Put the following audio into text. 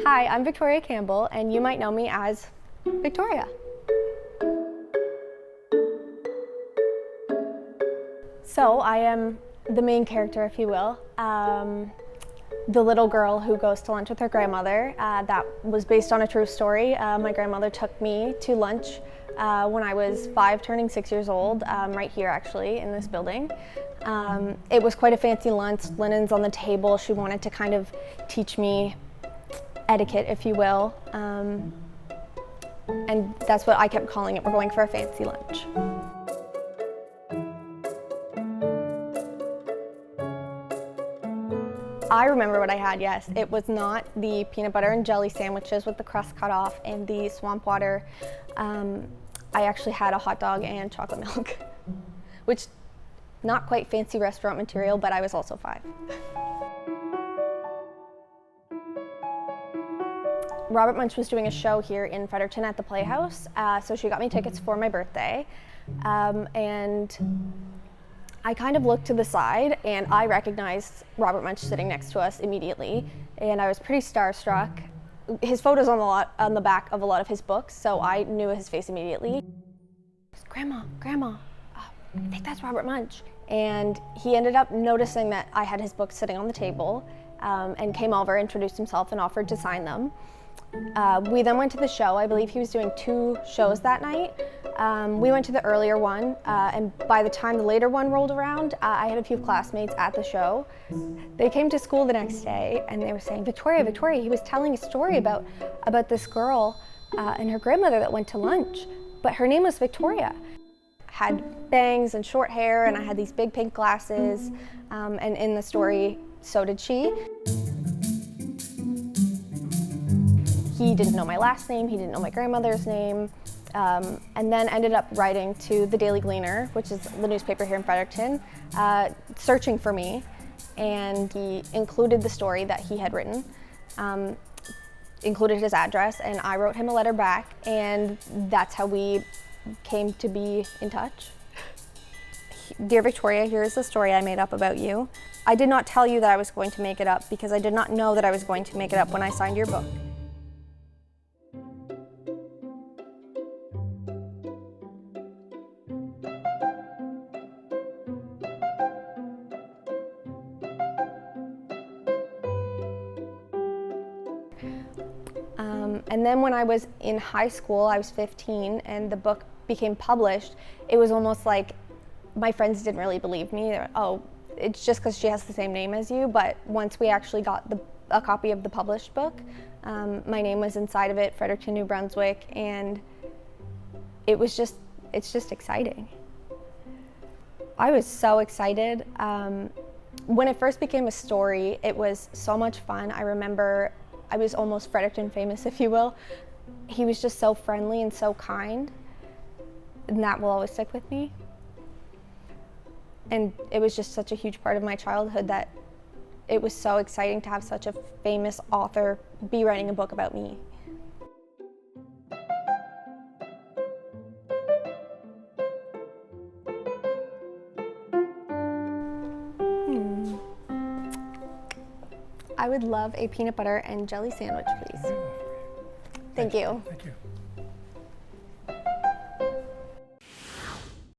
Hi, I'm Victoria Campbell, and you might know me as Victoria. So I am the main character, if you will, the little girl who goes to lunch with her grandmother. That was based on a true story. My grandmother took me to lunch when I was 5, turning 6 years old, right here actually in this building. It was quite a fancy lunch, linens on the table. She wanted to kind of teach me etiquette, if you will, and that's what I kept calling it. We're going for a fancy lunch. I remember what I had, yes. It was not the peanut butter and jelly sandwiches with the crust cut off and the swamp water. I actually had a hot dog and chocolate milk, which not quite fancy restaurant material, but I was also 5. Robert Munsch was doing a show here in Fredericton at the Playhouse, so she got me tickets for my birthday, and I kind of looked to the side and I recognized Robert Munsch sitting next to us immediately, and I was pretty starstruck. His photo's on the back of a lot of his books, so I knew his face immediately. Grandma, I think that's Robert Munsch. And he ended up noticing that I had his books sitting on the table, and came over, introduced himself, and offered to sign them. We then went to the show. I believe he was doing 2 shows that night. We went to the earlier one, and by the time the later one rolled around, I had a few classmates at the show. They came to school the next day and they were saying, Victoria, he was telling a story about this girl and her grandmother that went to lunch, but her name was Victoria. Had bangs and short hair, and I had these big pink glasses, and in the story, so did she. He didn't know my last name, he didn't know my grandmother's name, and then ended up writing to the Daily Gleaner, which is the newspaper here in Fredericton, searching for me, and he included the story that he had written, included his address, and I wrote him a letter back, and that's how we came to be in touch. Dear Victoria, here's the story I made up about you. I did not tell you that I was going to make it up because I did not know that I was going to make it up when I signed your book. And then when I was in high school, I was 15, and the book became published, it was almost like my friends didn't really believe me. They were, oh, it's just because she has the same name as you. But once we actually got a copy of the published book, my name was inside of it, Fredericton, New Brunswick, and it's just exciting. I was so excited. When it first became a story, it was so much fun. I remember I was almost Fredericton famous, if you will. He was just so friendly and so kind, and that will always stick with me. And it was just such a huge part of my childhood that it was so exciting to have such a famous author be writing a book about me. I would love a peanut butter and jelly sandwich, please. Thank you. Thank you.